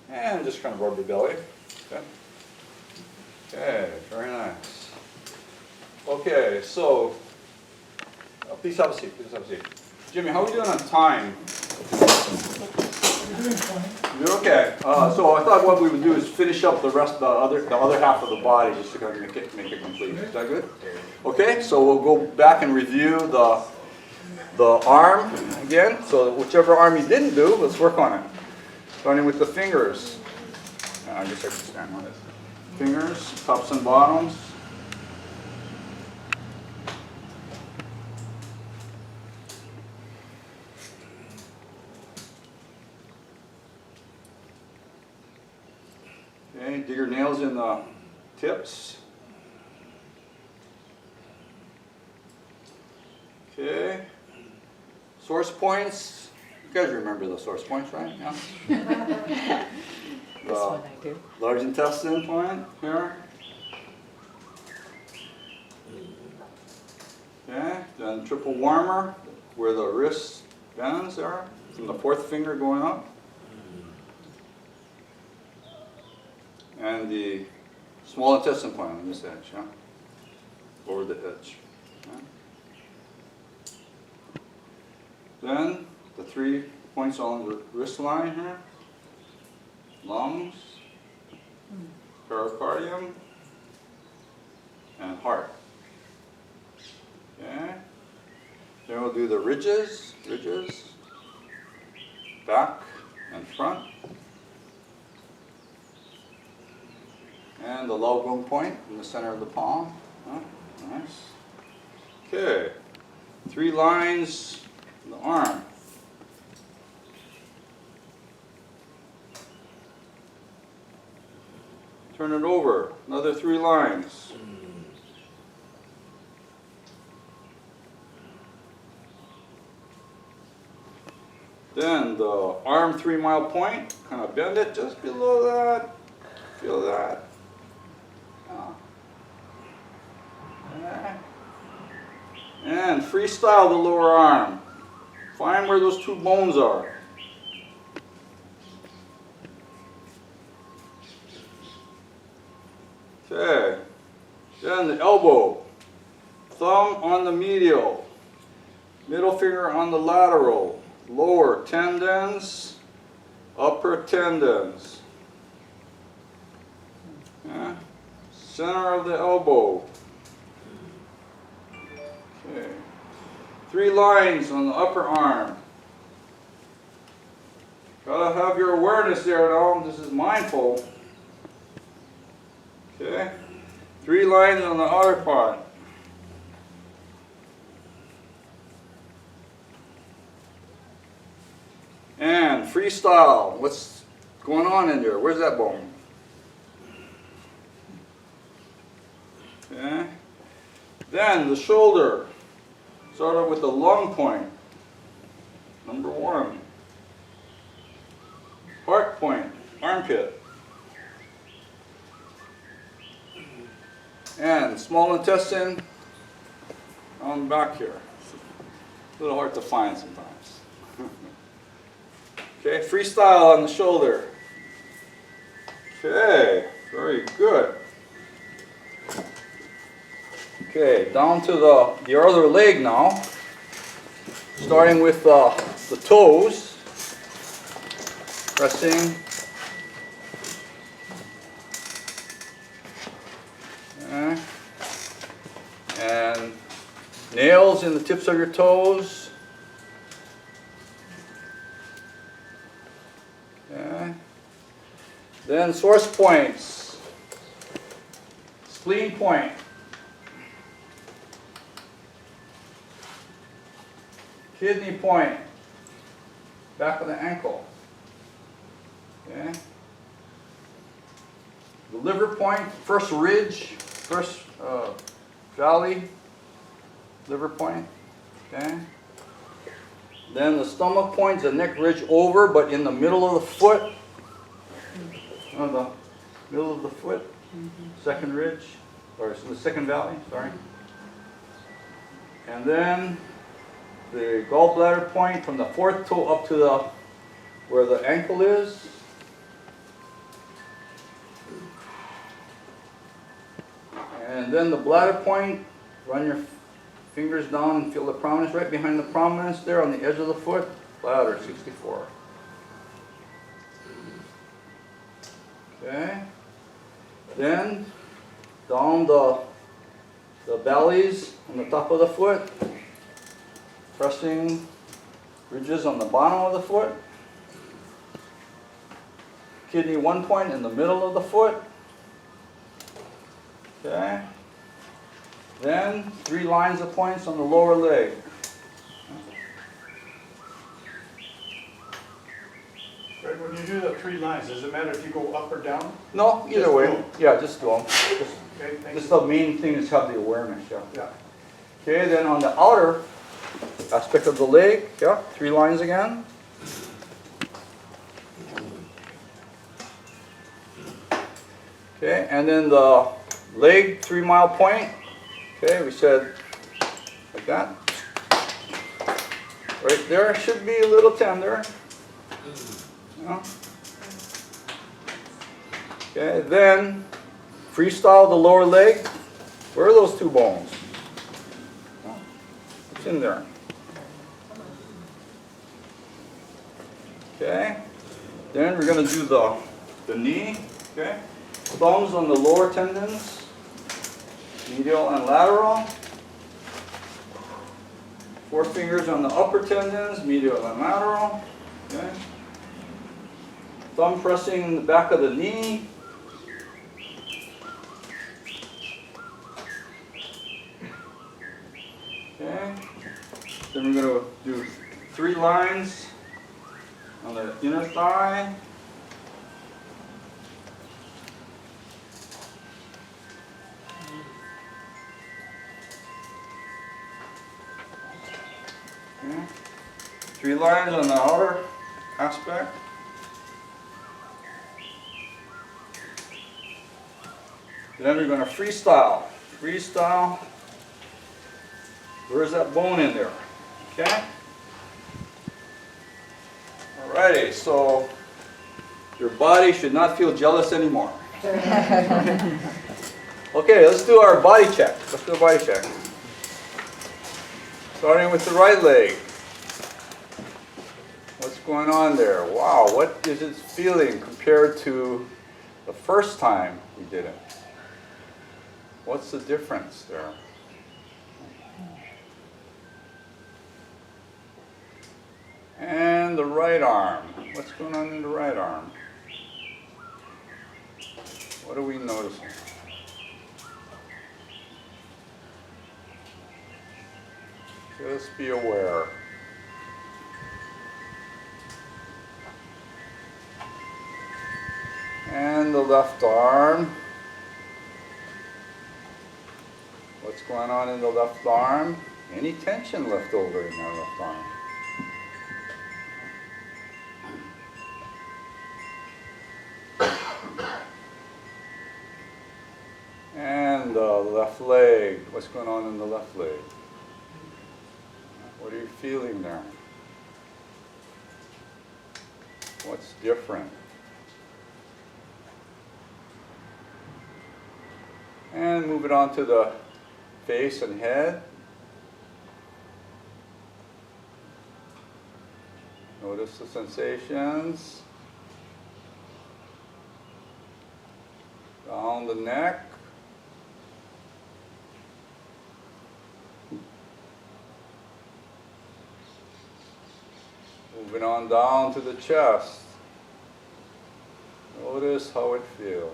and just kind of rub the belly. Okay. Okay, very nice. Okay, so please have a seat. Please have a seat. Jimmy, how are we doing on time? You're doing fine. You're okay. So I thought what we would do is finish up the other half of the body, just to kind of make it complete. Is that good? Okay, so we'll go back and review the arm again. So whichever arm you didn't do, let's work on it. Starting with the fingers. I guess I can stand on it. Fingers, tops and bottoms. Okay, dig your nails in the tips. Okay. Source points. You guys remember the source points, right? Yeah. This one I do. Large intestine point here. Okay, then triple warmer, where the wrist bends are, from the fourth finger going up. And the small intestine point on this edge, over the edge. Okay. Then the 3 points on the wrist line here. Lungs, pericardium, and heart. Okay. Then we'll do the ridges, back and front. And the lagom point in the center of the palm. Oh, nice. Okay. 3 lines in the arm. Turn it over, another 3 lines. Then the arm 3-mile point, kind of bend it just below that. Feel that. And freestyle the lower arm. Find where those 2 bones are. Okay, then the elbow, thumb on the medial, middle finger on the lateral, lower tendons, upper tendons. Okay. Center of the elbow. Okay. 3 lines on the upper arm. Gotta have your awareness there now. This is mindful. Okay, 3 lines on the outer part. And freestyle. What's going on in there? Where's that bone? Okay. Then the shoulder. Start out with the lung point. Number 1. Heart point. Armpit. And small intestine on the back here. A little hard to find sometimes. Okay, freestyle on the shoulder. Okay, very good. Okay, down to the other leg now. Starting with the toes. Pressing. And Nails in the tips of your toes. Okay. Then source points. Spleen point. Kidney point. Back of the ankle. Okay. The liver point, first ridge, first valley, liver point. Okay. Then the stomach point, the neck ridge over, but in the middle of the foot. The middle of the foot, second ridge, or the second valley, sorry. And then the gallbladder point from the fourth toe up to the where the ankle is. And then the bladder point, run your fingers down and feel the prominence right behind the prominence there on the edge of the foot. Bladder 64. Okay. Then down the valleys on the top of the foot, pressing ridges on the bottom of the foot. Kidney 1 point in the middle of the foot. Okay. Then 3 lines of points on the lower leg. Right, when you do the 3 lines, does it matter if you go up or down? No, either Just way. do 'em. Yeah, just do them. Okay, thank Just you. the main thing is have the awareness, yeah. Yeah. Okay, then on the outer aspect of the leg, yeah, 3 lines again. Okay, and then the leg 3 mile point. Okay, we said like that. Right there should be a little tender. Yeah. Okay, then freestyle the lower leg. Where are those 2 bones? It's in there. Okay. Then we're going to do the knee. Okay. Thumbs on the lower tendons, medial and lateral. 4 fingers on the upper tendons, medial and lateral. Okay. Thumb pressing the back of the knee. Okay. Then we're going to do 3 lines on the inner thigh. Okay. 3 lines on the outer aspect. Then we're going to freestyle. Freestyle. Where's that bone in there? Okay? Alrighty, so your body should not feel jealous anymore. Okay, let's do our body check. Let's do a body check. Starting with the right leg. What's going on there? Wow, what is it feeling compared to the first time we did it? What's the difference there? And the right arm. What's going on in the right arm? What are we noticing? Just be aware. And the left arm. What's going on in the left arm? Any tension left over in that left arm? And the left leg. What's going on in the left leg? What are you feeling there? What's different? And move it on to the face and head. Notice the sensations. Down the neck. Moving on down to the chest. Notice how it feels.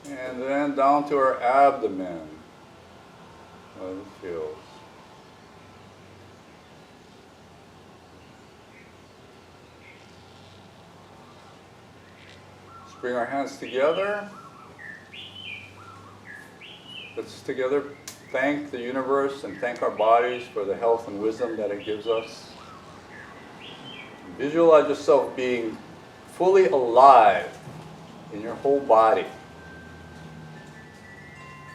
And then down to our abdomen. How it feels. Let's bring our hands together. Let's together thank the universe and thank our bodies for the health and wisdom that it gives us. Visualize yourself being fully alive in your whole body.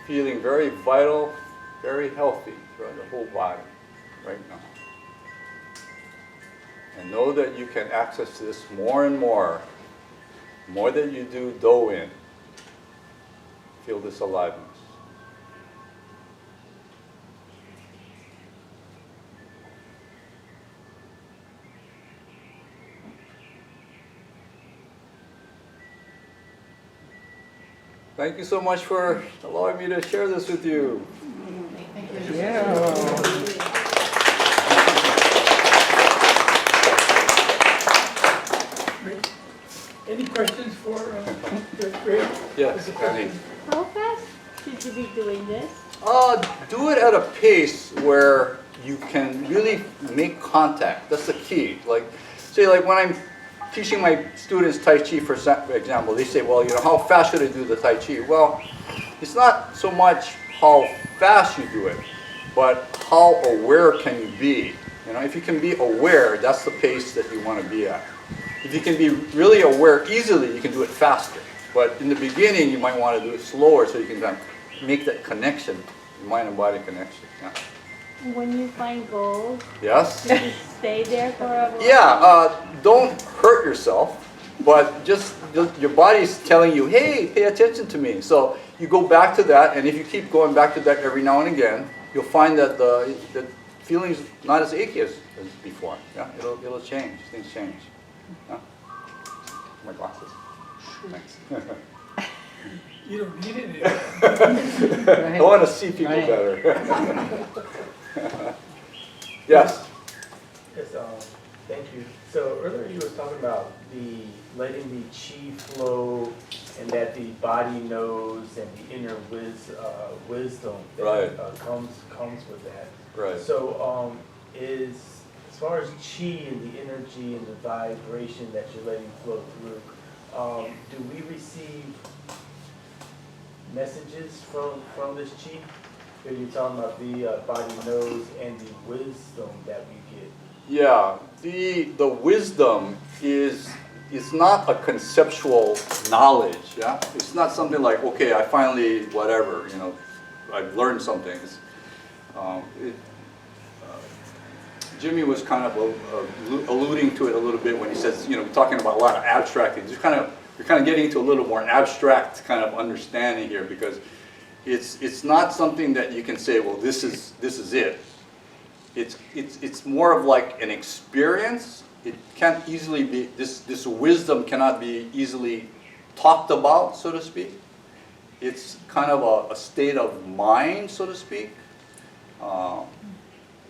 Feeling very vital, very healthy throughout the whole body right now. And know that you can access this more and more. More that you do Do-In. Feel this aliveness. Thank you so much for allowing me to share this with you. Thank you. Great. Any questions for Ray? Yes, Annie. How fast should you be doing this? Do it at a pace where you can really make contact. That's the key. Like, say, like when I'm teaching my students Tai Chi, for example, they say, well, you know, how fast should I do the Tai Chi? Well, it's not so much how fast you do it, but how aware can you be? You know, if you can be aware, that's the pace that you want to be at. If you can be really aware easily, you can do it faster. But in the beginning, you might want to do it slower so you can kind of make that connection, mind and body connection. Yeah. When you find goals, Yes? do you stay there for a while? Yeah, don't hurt yourself, but just your body's telling you, hey, pay attention to me. So you go back to that, and if you keep going back to that every now and again, you'll find that the feeling's not as achy as before. Yeah, it'll change. Things change. Yeah? My glasses. Thanks. You don't need it. I want to see people Right. better. Yes. Yes, thank you. So earlier you were talking about letting the chi flow and that the body knows and the inner wisdom that Right. comes with that. Right. So as far as chi and the energy and the vibration that you're letting flow through, do we receive messages from this chi? That you're talking about the body knows and the wisdom that we get. Yeah, the wisdom is not a conceptual knowledge. Yeah, it's not something like, okay, I finally whatever, you know, I've learned something. Jimmy was kind of alluding to it a little bit when he says, you know, talking about a lot of abstract things. You're kind of getting into a little more abstract kind of understanding here, because it's not something that you can say, well, this is it. It's more of like an experience. It can't easily be, this wisdom cannot be easily talked about, so to speak. It's kind of a state of mind, so to speak.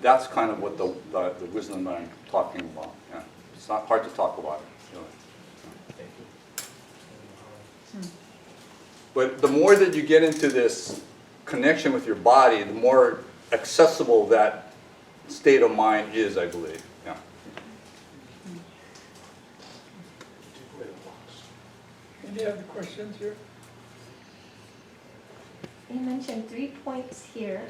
That's kind of what the wisdom that I'm talking about. Yeah. It's not hard to talk about it. Really. Thank you. But the more that you get into this connection with your body, the more accessible that state of mind is, I believe. Yeah. Any other questions here? You mentioned 3 points here,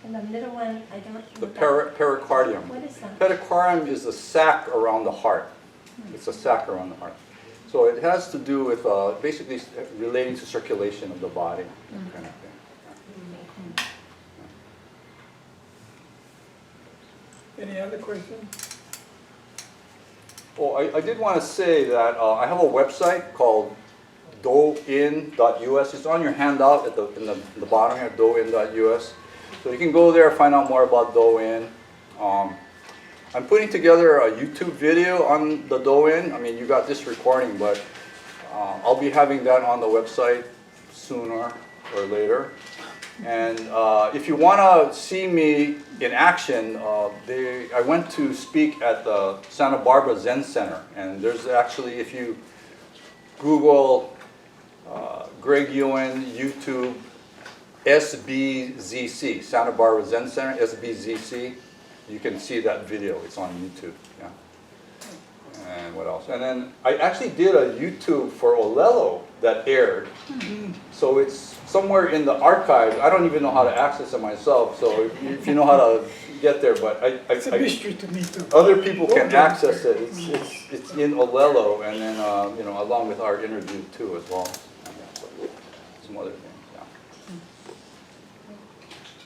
and the middle one, I don't know. The pericardium. What is that? Pericardium is a sac around the heart. It's a sac around the heart. So it has to do with basically relating to circulation of the body, kind of thing. Any other questions? Oh, I did want to say that I have a website called doin.us. It's on your handout in the bottom here, doin.us. So you can go there, find out more about Do-In. I'm putting together a YouTube video on the Do-In. I mean, you got this recording, but I'll be having that on the website sooner or later. And if you want to see me in action, I went to speak at the Santa Barbara Zen Center. And there's actually, if you Google Greg YUEN, YouTube, SBZC, Santa Barbara Zen Center, SBZC, you can see that video. It's on YouTube. Yeah. And what else? And then I actually did a YouTube for Olelo that aired. So it's somewhere in the archives. I don't even know how to access it myself. So if you know how to get there, but It's a mystery to me too. other people can access it. It's in Olelo, and then you know, along with our interview too as well. Some other things.